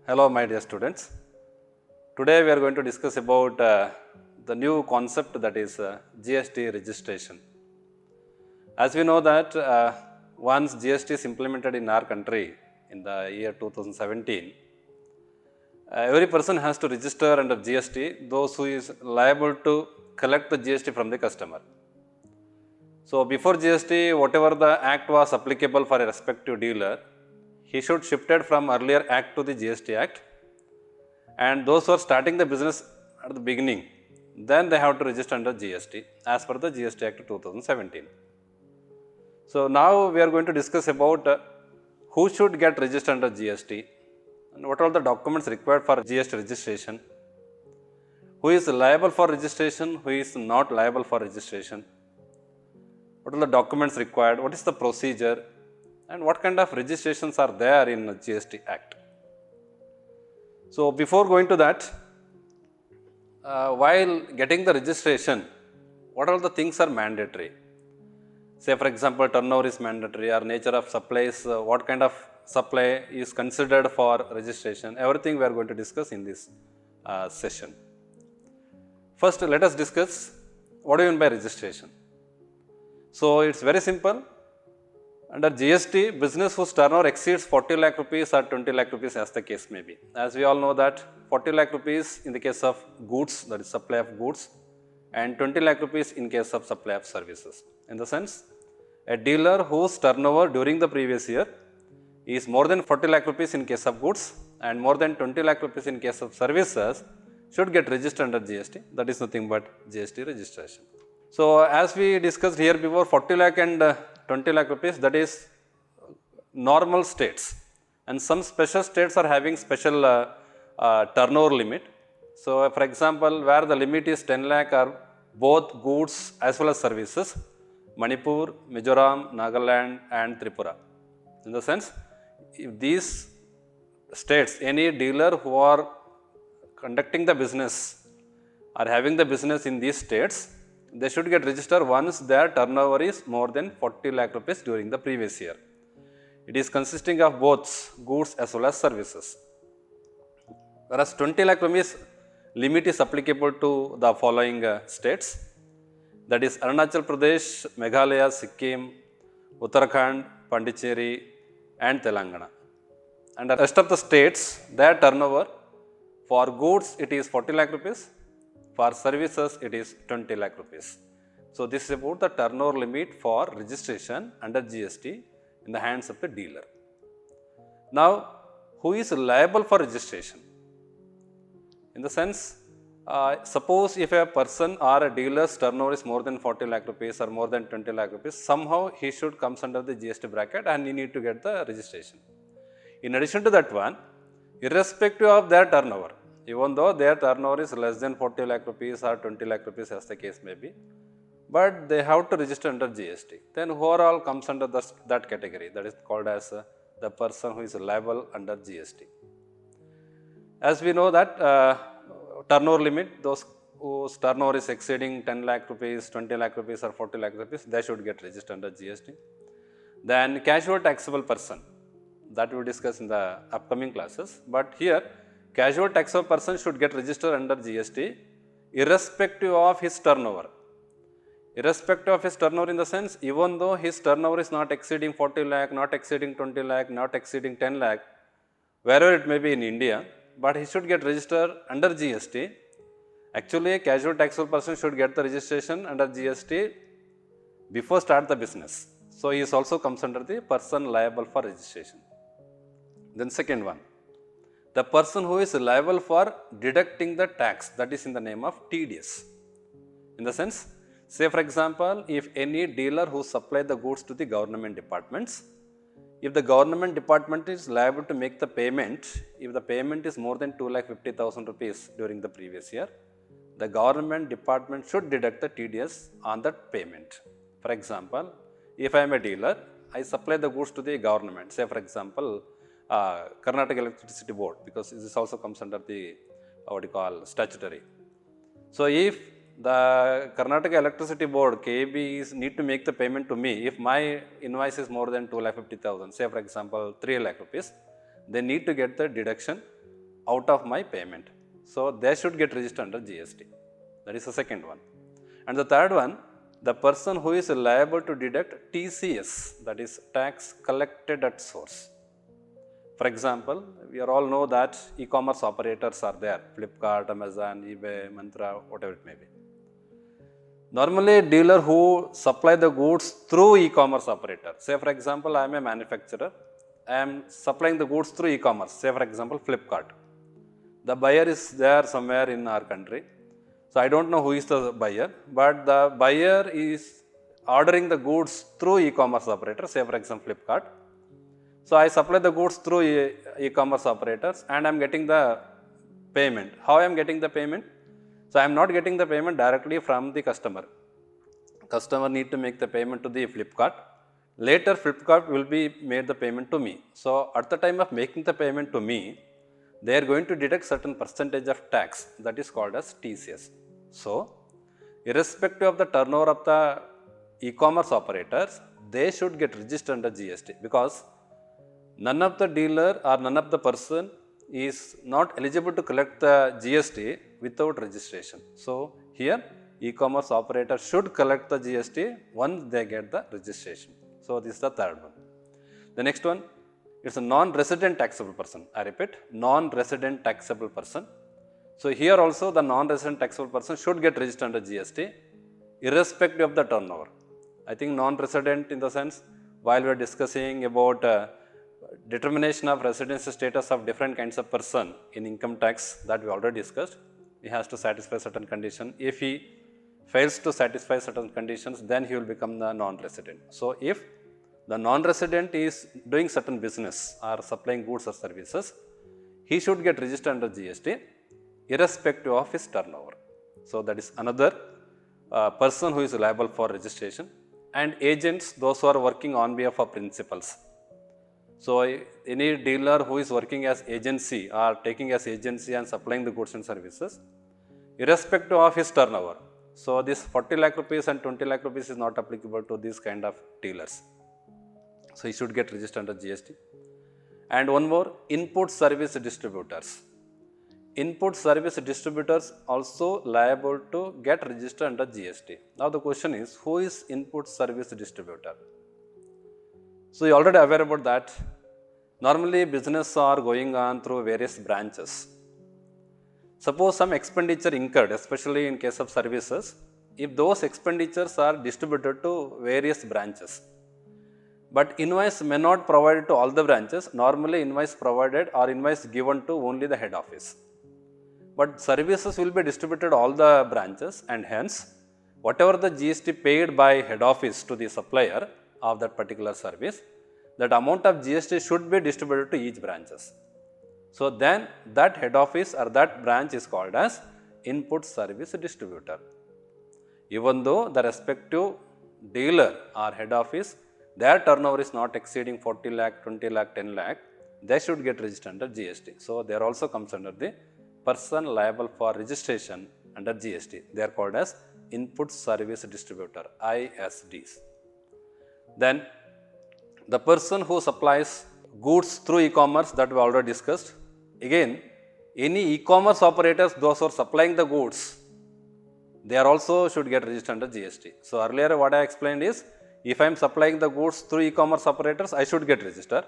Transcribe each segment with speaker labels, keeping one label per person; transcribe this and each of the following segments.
Speaker 1: Hello my dear students. Today we are going to discuss about the new concept, that is GST registration. As we know that once GST is implemented in our country in the year 2017, every person has to register under GST, those who is liable to collect the GST from the customer. So before GST, whatever the act was applicable for a respective dealer, he should shifted from earlier act to the GST act, and those who are starting the business at the beginning, then they have to register under GST as per the GST Act 2017. So now we are going to discuss about who should get registered under GST and what are the documents required for GST registration, who is liable for registration, who is not liable for registration, what are the documents required, what is the procedure, and what kind of registrations are there in the GST Act. So before going to that, while getting the registration, what all the things are mandatory? Say for example, turnover is mandatory, or nature of supplies, what kind of supply is considered for registration, everything we are going to discuss in this session. First, let us discuss what do you mean by registration. So it's very simple. Under GST, business whose turnover exceeds 40 lakh rupees or 20 lakh rupees as the case may be. As we all know that 40 lakh rupees in the case of goods, that is supply of goods, and 20 lakh rupees in case of supply of services. In the sense, a dealer whose turnover during the previous year is more than 40 lakh rupees in case of goods and more than 20 lakh rupees in case of services should get registered under GST. That is nothing but GST registration. So as we discussed here before, 40 lakh and 20 lakh rupees, that is normal states, and some special states are having special turnover limit. So for example, where the limit is 10 lakh are both goods as well as services, Manipur, Mizoram, Nagaland and Tripura. In the sense, if these states, any dealer who are conducting the business or having the business in these states, they should get registered once their turnover is more than 40 lakh rupees during the previous year. It is consisting of both goods as well as services. Whereas 20 lakh rupees limit is applicable to the following states, that is Arunachal Pradesh, Meghalaya, Sikkim, Uttarakhand, Pondicherry and Telangana. And the rest of the states, their turnover for goods it is 40 lakh rupees. For services, it is 20 lakh rupees. So this is about the turnover limit for registration under GST in the hands of the dealer. Now, who is liable for registration? In the sense, suppose if a person or a dealer's turnover is more than 40 lakh rupees or more than 20 lakh rupees, somehow he should come under the GST bracket and he need to get the registration. In addition to that one, irrespective of their turnover, even though their turnover is less than 40 lakh rupees or 20 lakh rupees as the case may be, but they have to register under GST. Then overall comes under that category, that is called as the person who is liable under GST. As we know that turnover limit, those whose turnover is exceeding 10 lakh rupees, 20 lakh rupees or 40 lakh rupees, they should get registered under GST. Then casual taxable person, that we will discuss in the upcoming classes, but here casual taxable person should get registered under GST irrespective of his turnover. Irrespective of his turnover in the sense, even though his turnover is not exceeding 40 lakh, not exceeding 20 lakh, not exceeding 10 lakh, wherever it may be in India, but he should get registered under GST. Actually, a casual taxable person should get the registration under GST before start the business. So he is also comes under the person liable for registration. Then second one, the person who is liable for deducting the tax, that is in the name of TDS. In the sense, say for example, if any dealer who supply the goods to the government departments, if the government department is liable to make the payment, if the payment is more than 2,50,000 rupees during the previous year, the government department should deduct the TDS on that payment. For example, if I am a dealer, I supply the goods to the government, say for example, Karnataka Electricity Board, because this also comes under the what you call statutory. So if the Karnataka Electricity Board KEB need to make the payment to me, if my invoice is more than 2,50,000, say for example 3 lakh rupees, they need to get the deduction out of my payment. So they should get registered under GST. That is the second one. And the third one, the person who is liable to deduct TCS, that is tax collected at source. For example, we all know that e-commerce operators are there, Flipkart, Amazon, eBay, Mantra, whatever it may be. Normally, dealer who supply the goods through e-commerce operator, say for example, I am a manufacturer, I am supplying the goods through e-commerce, say for example, Flipkart. The buyer is there somewhere in our country. So, I do not know who is the buyer, but the buyer is ordering the goods through e-commerce operator, say for example, Flipkart. So, I supply the goods through e-commerce operators and I am getting the payment. How I am getting the payment? So, I am not getting the payment directly from the customer. Customer need to make the payment to the Flipkart. Later, Flipkart will be made the payment to me. So, at the time of making the payment to me, they are going to deduct certain percentage of tax, that is called as TCS. So, irrespective of the turnover of the e-commerce operators, they should get registered under GST, because none of the dealer or none of the person is not eligible to collect the GST without registration. So, here e-commerce operator should collect the GST once they get the registration. So, this is the third one. The next one, it is a non-resident taxable person. I repeat, non-resident taxable person. So, here also the non-resident taxable person should get registered under GST irrespective of the turnover. I think non-resident in the sense, while we are discussing about determination of residency status of different kinds of person in income tax, that we already discussed, he has to satisfy certain condition. If he fails to satisfy certain conditions, then he will become the non-resident. So, if the non-resident is doing certain business or supplying goods or services, he should get registered under GST irrespective of his turnover. So, that is another person who is liable for registration. And agents, those who are working on behalf of principals. So, any dealer who is working as agency or taking as agency and supplying the goods and services, irrespective of his turnover. So, this 40 lakh rupees and 20 lakh rupees is not applicable to these kind of dealers. So, he should get registered under GST. And one more, input service distributors. Input service distributors also liable to get registered under GST. Now, the question is, who is input service distributor? So, you are already aware about that. Normally, business are going on through various branches. Suppose some expenditure incurred, especially in case of services, if those expenditures are distributed to various branches. But invoice may not provided to all the branches, normally invoice provided or invoice given to only the head office. But services will be distributed all the branches, and hence whatever the GST paid by head office to the supplier of that particular service, that amount of GST should be distributed to each branches. So, then that head office or that branch is called as input service distributor. Even though the respective dealer or head office, their turnover is not exceeding 40 lakh, 20 lakh, 10 lakh, they should get registered under GST. So, there also comes under the person liable for registration under GST. They are called as input service distributor, ISDs. Then the person who supplies goods through e-commerce, that we already discussed. Again, any e-commerce operators, those who are supplying the goods, they are also should get registered under GST. So, earlier what I explained is, if I am supplying the goods through e-commerce operators, I should get registered.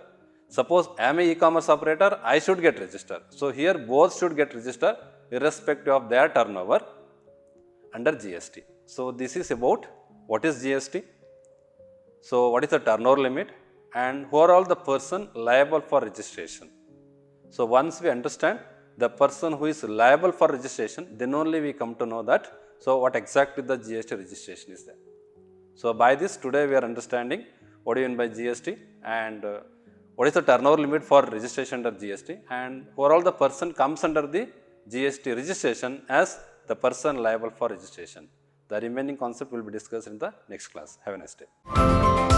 Speaker 1: Suppose I am an e-commerce operator, I should get registered. So, here both should get registered irrespective of their turnover under GST. So, this is about what is GST. So, what is the turnover limit and who are all the person liable for registration. So, once we understand the person who is liable for registration, then only we come to know that, so what exactly the GST registration is there. So, by this today we are understanding what do you mean by GST and what is the turnover limit for registration under GST and who are all the person comes under the GST registration as the person liable for registration. The remaining concept will be discussed in the next class. Have a nice day.